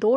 2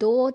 2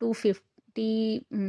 250